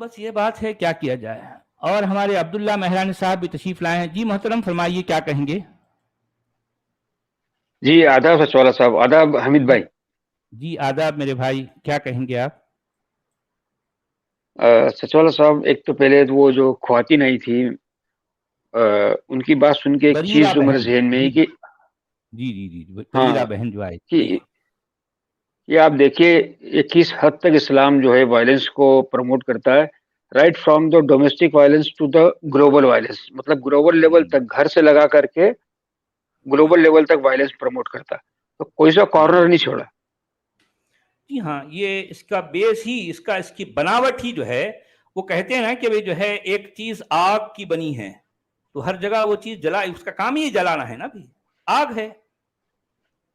بس یہ بات ہے، کیا کیا جائے. اور ہمارے عبداللہ مہرانی صاحب بھی تشریف لائے ہیں. جی محترم فرمائیے، کیا کہیں گے؟ جی آداب سچوالہ صاحب، آداب حمید بھائی. جی آداب میرے بھائی، کیا کہیں گے آپ؟ سچوالہ صاحب، ایک تو پہلے وہ جو خواتین آئی تھی، ان کی بات سن کے ایک بریرہ چیز جو میرے بہن، ذہن میں ہے جی کہ جی جی جی بریرہ ہاں بہن جو آئی کہ تھی، جی. یہ آپ دیکھیے یہ کس حد تک اسلام جو ہے وائلنس کو پروموٹ کرتا ہے. Right from the domestic violence to the global violence, مطلب گلوبل لیول جی تک، گھر سے لگا کر کے جی گلوبل لیول تک وائلنس پروموٹ کرتا ہے. تو کوئی سا جی کارنر نہیں چھوڑا. جی ہاں، یہ اس کا بیس ہی، اس کی بناوٹ ہی جو ہے، وہ کہتے ہیں نا کہ جو ہے ایک چیز آگ کی بنی ہے تو ہر جگہ وہ چیز اس کا کام ہی جلانا ہے نا بھی. آگ ہے،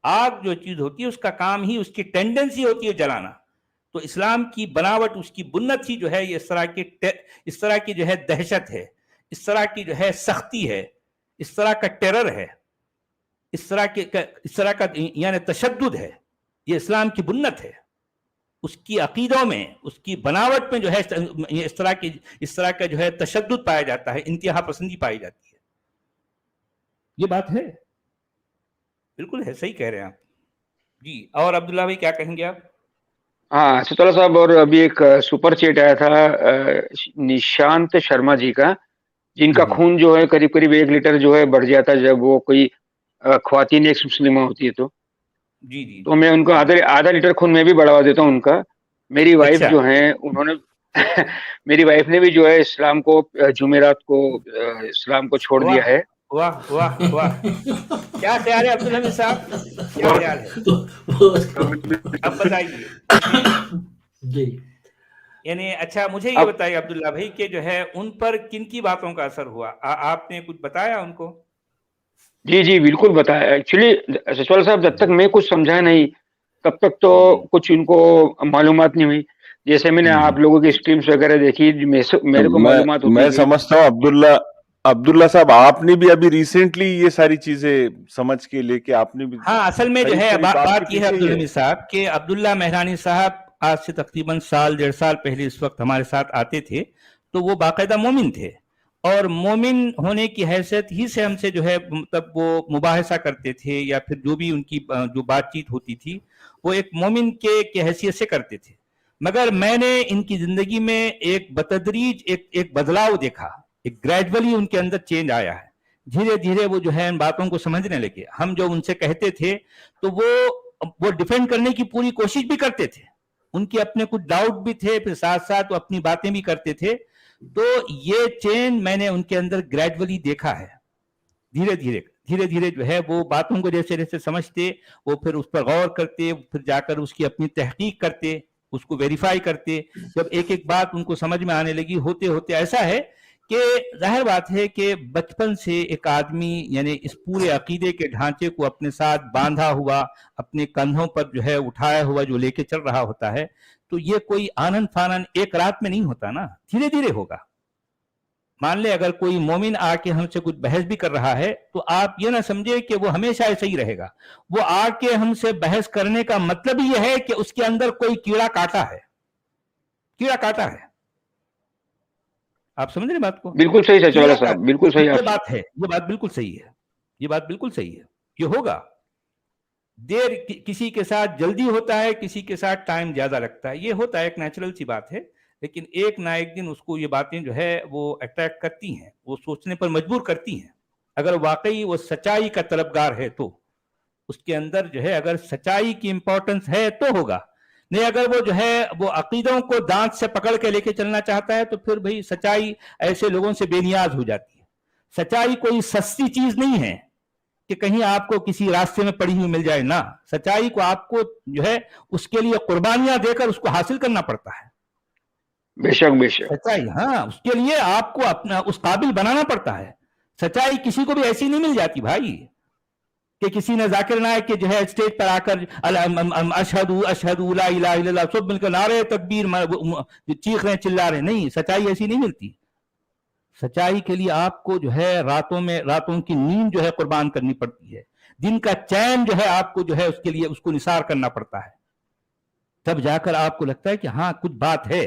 آگ جو چیز ہوتی ہے اس کا کام ہی، اس کی ٹینڈنسی ہوتی ہے جلانا. تو اسلام کی بناوٹ، اس کی بنت ہی جو ہے یہ اس طرح کی جو ہے دہشت ہے، اس طرح کی جو ہے سختی ہے، اس طرح کا ٹیرر ہے، اس طرح کا یعنی تشدد ہے. یہ اسلام کی بنت ہے. اس کی عقیدوں میں، اس کی بناوٹ میں جو ہے اس طرح کا جو ہے تشدد پایا جاتا ہے، انتہا پسندی پائی جاتی ہے. یہ بات ہے، بالکل ہے، صحیح کہہ رہے ہیں آپ. جی اور عبداللہ بھائی کیا کہیں گے آپ؟ ہاں سچوالہ صاحب، اور ابھی ایک سپر چیٹ آیا تھا نشانت شرما جی کا، جن کا خون جو ہے قریب قریب 1 لیٹر جو ہے بڑھ جاتا ہے جب وہ کوئی خواتین ایک مسلمہ ہوتی ہے. جی جی تو میں ان کو آدھا لیٹر خون میں بھی بڑھوا دیتا ہوں ان کا. میری وائف اچھا. جو ہیں انہوں نے میری وائف نے بھی جو ہے اسلام کو، جمعرات کو اسلام کو چھوڑ دیا واہ ہے. واہ واہ واہ، کیا خیال ہے عبدالحمید صاحب، کیا خیال ہے؟ اب بتائیے. جی یعنی اچھا مجھے یہ اب بتائیے عبداللہ بھائی کہ جو ہے ان پر کن کی باتوں کا اثر ہوا؟ آپ نے کچھ بتایا ان کو؟ جی جی بالکل بتایا. ایکچولی سچوال صاحب، جب تک میں کچھ سمجھا نہیں تب تک تو کچھ ان کو معلومات نہیں ہوئی. جیسے میں نے آپ لوگوں کی اسٹریمز وغیرہ دیکھی، میرے کو معلومات میں ہوتی گئی. سمجھتا ہوں عبداللہ صاحب، آپ نے بھی ابھی ریسنٹلی یہ ساری چیزیں سمجھ کے لے کے آپ نے بھی، ہاں، اصل میں جو قریب ہے قریب آپ کے بات یہ ہے پیچھے ہی ہے. عبدالحمید صاحب کہ عبداللہ مہرانی صاحب آج سے تقریباً 1.5 سال پہلے اس وقت ہمارے ساتھ آتے تھے تو وہ باقاعدہ مومن تھے، اور مومن ہونے کی حیثیت ہی سے ہم سے جو ہے مطلب وہ مباحثہ کرتے تھے، یا پھر جو بھی ان کی جو بات چیت ہوتی تھی وہ ایک مومن کی حیثیت سے کرتے تھے. مگر میں نے ان کی زندگی میں ایک بتدریج ایک بدلاؤ دیکھا، ایک گریجولی ان کے اندر چینج آیا ہے. دھیرے دھیرے وہ جو ہے ان باتوں کو سمجھنے لگے. ہم جو ان سے کہتے تھے تو وہ ڈیفینڈ کرنے کی پوری کوشش بھی کرتے تھے، ان کے اپنے کچھ ڈاؤٹ بھی تھے، پھر ساتھ ساتھ وہ اپنی باتیں بھی کرتے تھے. تو یہ چینج میں نے ان کے اندر گریجولی دیکھا ہے. دھیرے دھیرے جو ہے وہ باتوں کو جیسے جیسے سمجھتے، وہ پھر اس پر غور کرتے، پھر جا کر اس کی اپنی تحقیق کرتے، اس کو ویریفائی کرتے. جب ایک ایک بات ان کو سمجھ میں آنے لگی، ہوتے ہوتے ایسا ہے کہ ظاہر بات ہے کہ بچپن سے ایک آدمی یعنی اس پورے عقیدے کے ڈھانچے کو اپنے ساتھ باندھا ہوا، اپنے کندھوں پر جو ہے اٹھایا ہوا جو لے کے چل رہا ہوتا ہے، تو یہ کوئی آنن فانن ایک رات میں نہیں ہوتا نا، دھیرے دھیرے ہوگا. مان لے اگر کوئی مومن آ کے ہم سے کچھ بحث بھی کر رہا ہے تو آپ یہ نہ سمجھے کہ وہ ہمیشہ ایسا ہی رہے گا. وہ آ کے ہم سے بحث کرنے کا مطلب یہ ہے کہ اس کے اندر کوئی کیڑا کاٹا ہے. آپ سمجھ رہے بات کو؟ بالکل صحیح سچوالہ کیڑا صاحب، کاٹا. بالکل صحیح. یہ آپ بات ہے، یہ بات بالکل صحیح ہے، یہ بات بالکل صحیح ہے. یہ ہوگا، دیر کسی کے ساتھ جلدی ہوتا ہے، کسی کے ساتھ ٹائم زیادہ لگتا ہے. یہ ہوتا ہے، ایک نیچرل سی بات ہے. لیکن ایک نہ ایک دن اس کو یہ باتیں جو ہے وہ اٹریکٹ کرتی ہیں، وہ سوچنے پر مجبور کرتی ہیں. اگر واقعی وہ سچائی کا طلبگار ہے تو اس کے اندر جو ہے اگر سچائی کی امپورٹنس ہے تو ہوگا. نہیں اگر وہ جو ہے وہ عقیدوں کو دانت سے پکڑ کے لے کے چلنا چاہتا ہے تو پھر بھئی سچائی ایسے لوگوں سے بے نیاز ہو جاتی ہے. سچائی کوئی سستی چیز نہیں ہے کہ کہیں آپ کو کسی راستے میں پڑی ہوئی مل جائے. نہ، سچائی کو آپ کو جو ہے اس کے لیے قربانیاں دے کر اس کو حاصل کرنا پڑتا ہے. بے شک بے شک. سچائی، ہاں، اس کے لیے آپ کو اپنا اس قابل بنانا پڑتا ہے. سچائی کسی کو بھی ایسی نہیں مل جاتی بھائی کہ کسی نے ذاکر نائک کے جو ہے اسٹیج پر آ کر اشہد اشہد لا الہ الا اللہ سب مل کر نعرہ تکبیر چیخ رہے چلا رہے. نہیں، سچائی ایسی نہیں ملتی. سچائی کے لیے آپ کو جو ہے راتوں کی نیند جو ہے قربان کرنی پڑتی ہے. دن کا چین جو ہے آپ کو جو ہے اس کے لیے اس کو نثار کرنا پڑتا ہے. تب جا کر آپ کو لگتا ہے کہ ہاں کچھ بات ہے،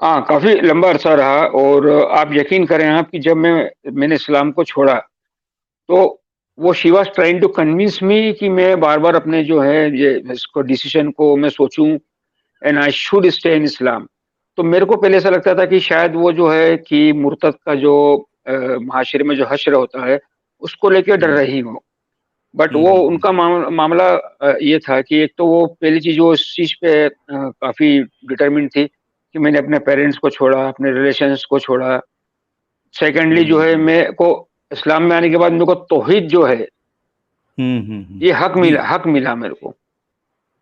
ہاں کافی لمبا عرصہ رہا، اور آپ یقین کریں آپ کہ جب میں نے اسلام کو چھوڑا تو وہ she was trying to convince me کہ میں بار بار اپنے جو ہے یہ اس کو ڈیسیشن کو میں سوچوں and I should stay in Islam. تو میرے کو پہلے ایسا لگتا تھا کہ شاید وہ جو ہے کہ مرتد کا جو معاشرے میں جو حشر ہوتا ہے اس کو لے کے ڈر رہی ہوں. بٹ وہ ان کا معاملہ یہ تھا کہ ایک تو وہ پہلی چیز وہ اس چیز پہ کافی ڈٹرمنٹ تھی کہ میں نے اپنے پیرنٹس کو چھوڑا، اپنے ریلیشنس کو چھوڑا. سیکنڈلی جو ہے میں کو اسلام میں آنے کے بعد میرے کو توحید جو ہے یہ حق ملا میرے کو.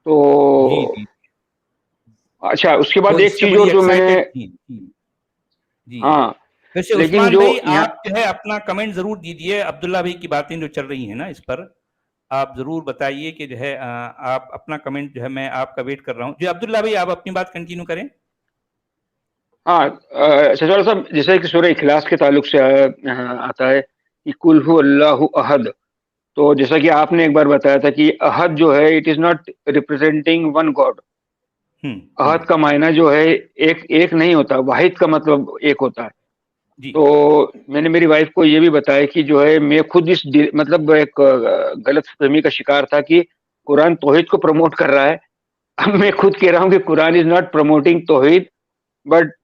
تو اچھا اس کے بعد ایک چیز اور جو میں نے ہاں ویسے لیکن عثمان جو بھائی آپ جو ہے اپنا کمنٹ ضرور دیجیے. عبداللہ بھائی کی باتیں جو چل رہی ہیں نا اس پر آپ ضرور بتائیے کہ جو ہے آپ اپنا کمنٹ جو ہے میں آپ کا ویٹ کر رہا ہوں. جی عبداللہ بھائی آپ اپنی بات کنٹینیو کریں. ہاں شہزاد صاحب جیسے کہ سورہ اخلاص کے تعلق سے آتا ہے کہ کل هو اللہ احد، تو جیسا کہ آپ نے ایک بار بتایا تھا کہ احد جو ہے it is not representing one God. Ahad کا معنی جو ہے ایک نہیں ہوتا، واحد کا مطلب ایک ہوتا ہے. تو میں نے میری وائف کو یہ بھی بتایا کہ جو ہے میں خود اس مطلب ایک غلط فہمی کا شکار تھا کہ قرآن توحید کو پروموٹ کر رہا ہے. اب میں خود کہہ رہا ہوں کہ قرآن از ناٹ پروموٹنگ توحید بٹ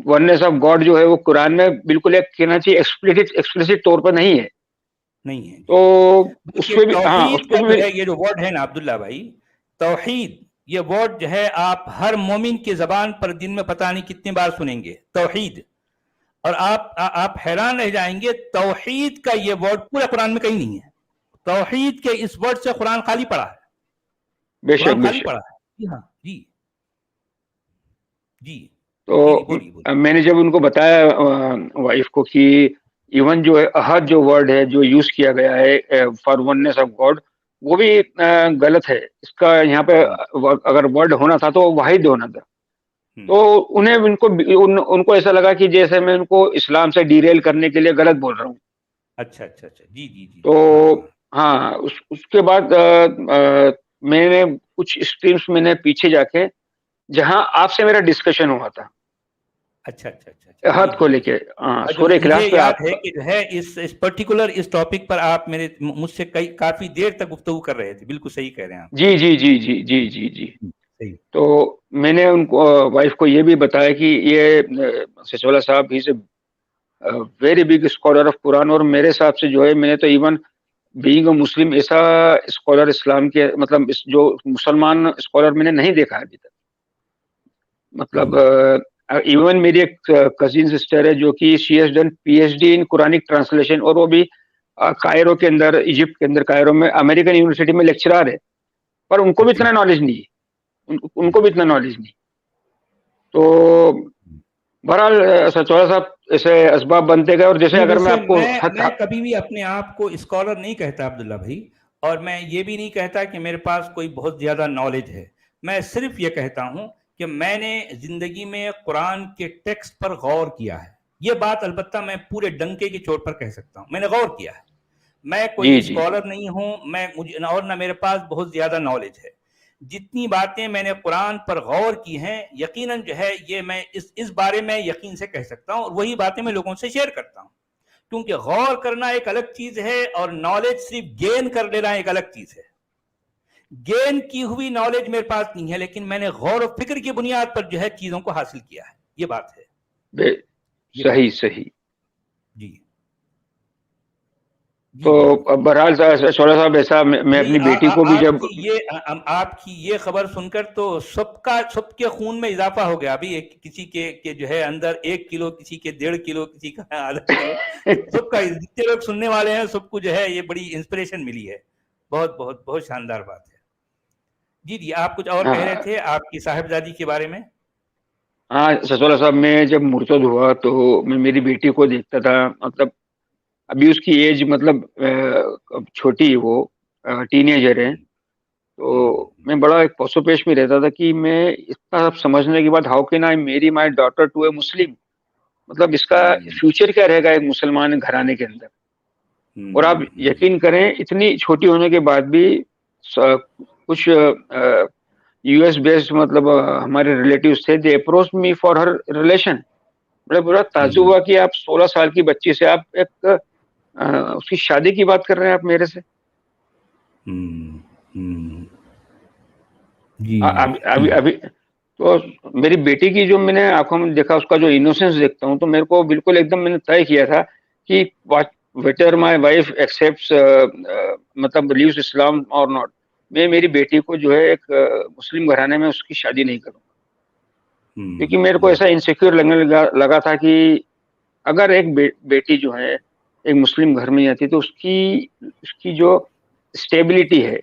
وننس آف گاڈ جو ہے وہ قرآن میں بالکل ایک کہنا چاہیے ایکسپلیسٹ طور پر نہیں ہے. تو اس پہ بھی ہاں اس پہ بھی یہ جو ورڈ ہے نا عبداللہ بھائی توحید، یہ ورڈ جو ہے آپ ہر مومن کی زبان پر دن میں پتہ نہیں کتنی بار سنیں گے توحید، اور آپ حیران رہ جائیں گے توحید کا یہ ورڈ پورے قرآن میں کہیں نہیں ہے. توحید کے اس ورڈ سے قرآن خالی پڑا ہے. بے شک بے شک. پڑا ہے. جی ہاں جی جی. تو میں نے جب ان کو بتایا وائف کو کہ ایون جو ہے احد جو ورڈ ہے جو یوز کیا گیا ہے فار وننس آف گاڈ وہ بھی غلط ہے. اس کا یہاں پہ اگر ورڈ ہونا تھا تو واحد ہونا تھا. تو ان کو ایسا لگا کہ جیسے میں ان کو اسلام سے ڈیریل کرنے کے لیے غلط بول رہا ہوں. اچھا اچھا اچھا جی جی جی. تو ہاں اس کے بعد میں نے کچھ اسٹریمس میں نے پیچھے جا کے جہاں آپ سے میرا ڈسکشن ہوا تھا اچھا اچھا اچھا احد کو لے کے سورہ اخلاص پہ یاد ہے کہ جو ہے اس پرٹیکولر اس ٹاپک پر آپ مجھ سے کافی دیر تک گفتگو کر رہے تھے. بالکل صحیح کہہ رہے ہیں آپ. جی جی جی جی جی جی جی. تو میں نے ان کو وائف کو یہ بھی بتایا کہ یہ سچولا صاحب ہی سے ویری بگ اسکالر آف قرآن، اور میرے حساب سے جو ہے میں نے تو ایون بینگ اے مسلم ایسا اسکالر اسلام کے مطلب جو مسلمان اسکالر میں نے نہیں دیکھا ابھی تک. مطلب ایون میری ایک کزن سسٹر ہے جو کہ she has done P H D in Quranic translation, اور وہ بھی کائرو کے اندر ایجپٹ کے اندر کائرو میں امریکن یونیورسٹی میں لیکچرار ہے. پر ان کو بھی اتنا نالج نہیں ہے. ان کو بھی اتنا نالج نہیں. تو بہرحال سچولا صاحب ایسے اسباب بنتے گئے. اور جیسے اگر میں آپ کو میں کبھی بھی اپنے آپ کو اسکالر نہیں کہتا عبداللہ بھائی، اور میں یہ بھی نہیں کہتا کہ میرے پاس کوئی بہت زیادہ نالج ہے. میں صرف یہ کہتا ہوں کہ میں نے زندگی میں قرآن کے ٹیکسٹ پر غور کیا ہے. یہ بات البتہ میں پورے ڈنکے کی چوٹ پر کہہ سکتا ہوں، میں نے غور کیا ہے. میں کوئی اسکالر نہیں ہوں، اور نہ میرے پاس بہت زیادہ نالج ہے. جتنی باتیں میں نے قرآن پر غور کی ہیں یقیناً جو ہے یہ میں اس بارے میں یقین سے کہہ سکتا ہوں، اور وہی باتیں میں لوگوں سے شیئر کرتا ہوں. کیونکہ غور کرنا ایک الگ چیز ہے اور نالج صرف گین کر لینا ایک الگ چیز ہے. گین کی ہوئی نالج میرے پاس نہیں ہے، لیکن میں نے غور و فکر کی بنیاد پر جو ہے چیزوں کو حاصل کیا ہے. یہ بات ہے. صحیح صحیح. جی. تو بہرحال شعلہ صاحب ایسا میں اپنی بیٹی کو بھی جب آپ کی یہ خبر سن کر تو سب کے خون میں اضافہ ہو گیا. ابھی کسی کے جو ہے اندر 1 کلو، کسی کے 1.5 کلو، کسی کا آدھا کلو، سب کا جتنے لوگ سننے والے ہیں سب کو جو ہے یہ بڑی انسپریشن ملی ہے. بہت بہت بہت شاندار بات ہے. جی جی آپ کچھ اور کہہ رہے تھے آپ کی صاحبزادی کے بارے میں. ہاں سچولا صاحب میں جب مرتد ہوا تو میں میری بیٹی کو دیکھتا تھا. مطلب ابھی اس کی ایج مطلب چھوٹی، وہ ٹین ایجر ہے. تو میں بڑا ایک پوسو پیش میں رہتا تھا کہ میں اتنا سب سمجھنے کے بعد ہاؤ کین آئی میری مائی ڈاٹر ٹو اے مسلم. مطلب اس کا فیوچر کیا رہے گا ایک مسلمان گھرانے کے اندر. اور آپ یقین کریں اتنی چھوٹی ہونے کے بعد بھی کچھ US بیسڈ مطلب ہمارے ریلیٹیوز تھے, they approach me for her relation. بڑا تعجب ہوا کہ آپ 16 سال کی بچی سے آپ ایک اس کی شادی کی بات کر رہے ہیں آپ میرے سے. ابھی تو میری بیٹی کی جو میں نے آنکھوں میں دیکھا, اس کا جو انوسینس دیکھتا ہوں, تو میرے کو بالکل ایک دم میں نے طے کیا تھا کہ whether my wife accepts مطلب لیوز اسلام اور ناٹ, میں میری بیٹی کو جو ہے ایک مسلم گھرانے میں اس کی شادی نہیں کروں گا. کیونکہ میرے کو ایسا انسیکیور لگنے لگا تھا کہ اگر ایک بیٹی جو ہے ایک مسلم گھر میں آتی تو اس کی جو اسٹیبلٹی ہے,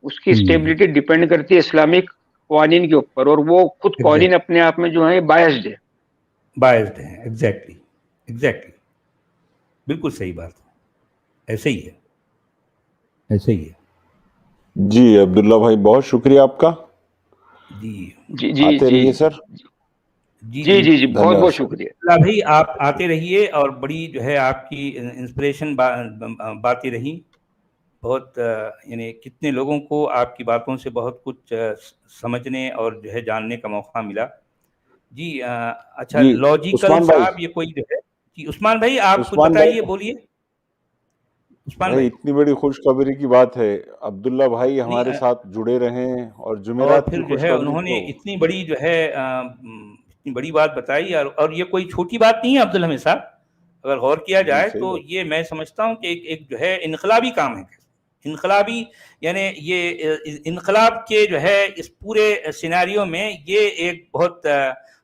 اس کی اسٹیبلٹی ڈیپینڈ کرتی ہے اسلامک قوانین کے اوپر, اور وہ خود قوانین اپنے آپ میں جو ہے بائسڈ ہے. ایگزیکٹلی بالکل صحیح بات ہے, ایسے ہی ہے. جی عبداللہ بھائی بہت شکریہ آپ کا. جی آتے رہیے سر. جی بہت بہت شکریہ بھائی, آپ آتے رہیے, اور بڑی جو ہے آپ کی انسپریشن باتیں رہی. بہت یعنی کتنے لوگوں کو آپ کی باتوں سے بہت کچھ سمجھنے اور جو ہے جاننے کا موقع ملا. جی اچھا, لاجیکل صاحب یہ کوئی جو ہے, جی عثمان بھائی آپ کچھ بتائیے, بولیے عثمان بھائی. اتنی بڑی خوشخبری کی بات ہے, عبداللہ بھائی ہمارے ساتھ جڑے رہیں, اور جمعرات کی جو ہے انہوں نے اتنی بڑی جو ہے اتنی بڑی بات بتائی, اور یہ کوئی چھوٹی بات نہیں ہے عبدالحمید صاحب. اگر غور کیا جائے تو یہ میں سمجھتا ہوں کہ ایک جو ہے انقلابی کام ہے. انقلابی یعنی یہ انقلاب کے جو ہے اس پورے سیناریو میں یہ ایک بہت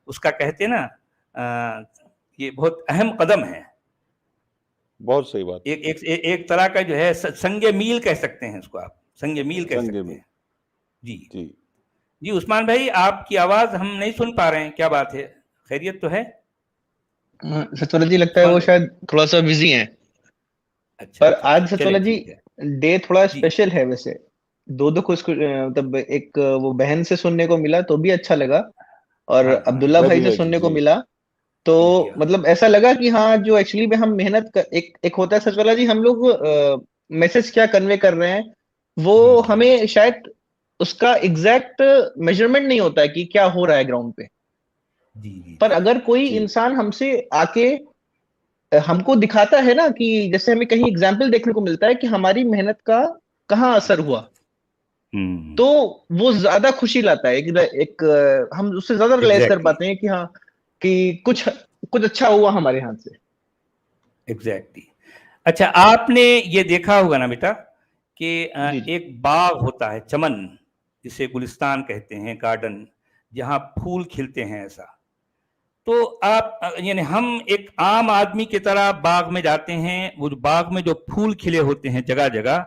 اس کا کہتے ہیں نا, یہ بہت اہم قدم ہے. بہت صحیح بات. ایک طرح کا جو ہے سنگ میل کہہ سکتے ہیں اس کو, آپ سنگ میل کہہ سکتے ہیں. جی عثمان بھائی, آپ کی آواز ہم نہیں سن پا رہے ہیں, کیا بات ہے, خیریت تو ہے؟ ستولہ جی لگتا ہے وہ شاید تھوڑا سا بزی ہیں. پر آج ستولہ جی ڈے تھوڑا اسپیشل ہے. ویسے دو کچھ مطلب ایک وہ بہن سے سننے کو ملا تو بھی اچھا لگا, اور عبداللہ بھائی سے سننے کو ملا تو مطلب ایسا لگا کہ ہاں جو ایکچولی میں ہم محنت ایک ہوتا ہے ستولہ جی, ہم لوگ میسج کیا کنوے کر رہے ہیں وہ ہمیں شاید اس کا ایگزیکٹ میجرمنٹ نہیں ہوتا ہے کہ کیا ہو رہا ہے گراؤنڈ پہ. پر اگر کوئی انسان ہم سے آ کے ہم کو دکھاتا ہے نا کہ جیسے ہمیں کہیں اگزامپل دیکھنے کو ملتا ہے کہ ہماری محنت کا کہاں اثر ہوا, تو وہ زیادہ خوشی لاتا ہے. ایک ہم اس سے زیادہ ریلائز کر پاتے ہیں کہ ہاں کہ کچھ اچھا ہوا ہمارے ہاتھ سے. ایگزیکٹلی. اچھا, آپ نے یہ دیکھا ہوگا نا بیٹا کہ ایک باغ ہوتا ہے, چمن جسے گلستان کہتے ہیں, گارڈن جہاں پھول کھلتے ہیں, ایسا. تو آپ یعنی ہم ایک عام آدمی کی طرح باغ میں جاتے ہیں, وہ باغ میں جو پھول کھلے ہوتے ہیں جگہ جگہ,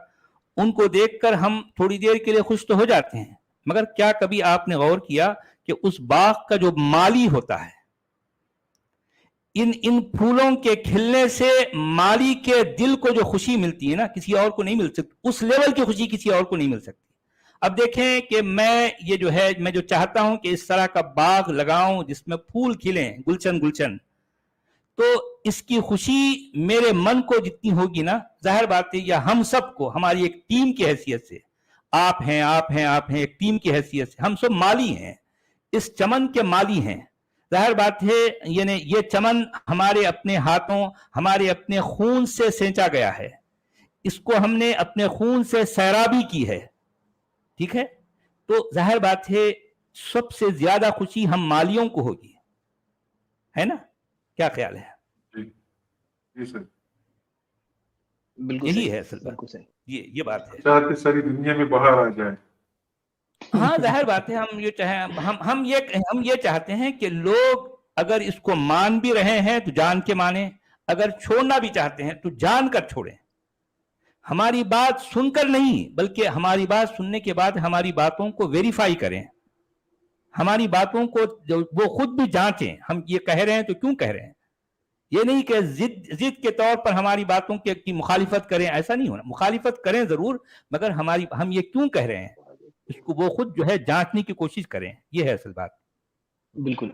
ان کو دیکھ کر ہم تھوڑی دیر کے لیے خوش تو ہو جاتے ہیں, مگر کیا کبھی آپ نے غور کیا کہ اس باغ کا جو مالی ہوتا ہے, ان پھولوں کے کھلنے سے مالی کے دل کو جو خوشی ملتی ہے نا, کسی اور کو نہیں مل سکتی, اس لیول کی خوشی کسی اور کو نہیں مل سکتی. اب دیکھیں کہ میں جو چاہتا ہوں کہ اس طرح کا باغ لگاؤں جس میں پھول کھلیں گلچن, تو اس کی خوشی میرے من کو جتنی ہوگی نا, ظاہر بات ہے یا ہم سب کو ہماری ایک ٹیم کی حیثیت سے, آپ ہیں ایک ٹیم کی حیثیت سے, ہم سب مالی ہیں, اس چمن کے مالی ہیں. ظاہر بات ہے یعنی یہ چمن ہمارے اپنے ہاتھوں, ہمارے اپنے خون سے سینچا گیا ہے, اس کو ہم نے اپنے خون سے سیرابی کی ہے, ٹھیک ہے. تو ظاہر بات ہے سب سے زیادہ خوشی ہم مالیوں کو ہوگی, ہے نا, کیا خیال ہے؟ جی سر, یہی ہے اصل بات, یہ بات ہے. چاہتے ساری دنیا میں باہر آ جائے. ہاں ظاہر بات ہے, ہم یہ چاہتے ہیں کہ لوگ اگر اس کو مان بھی رہے ہیں تو جان کے مانیں, اگر چھوڑنا بھی چاہتے ہیں تو جان کر چھوڑیں. ہماری بات سن کر نہیں, بلکہ ہماری بات سننے کے بعد ہماری باتوں کو ویریفائی کریں, ہماری باتوں کو وہ خود بھی جانچیں, ہم یہ کہہ رہے ہیں تو کیوں کہہ رہے ہیں. یہ نہیں کہ ضد کے طور پر ہماری باتوں کی مخالفت کریں, ایسا نہیں ہونا. مخالفت کریں ضرور, مگر ہم یہ کیوں کہہ رہے ہیں اس کو وہ خود جو ہے جانچنے کی کوشش کریں, یہ ہے اصل بات. بالکل,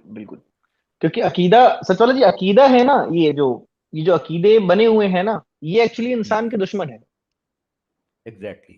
کیونکہ عقیدہ ستولہ جی, عقیدہ ہے نا, یہ جو عقیدے بنے ہوئے ہیں نا, یہ ایکچولی انسان کے دشمن ہے. ایگزیکٹلی.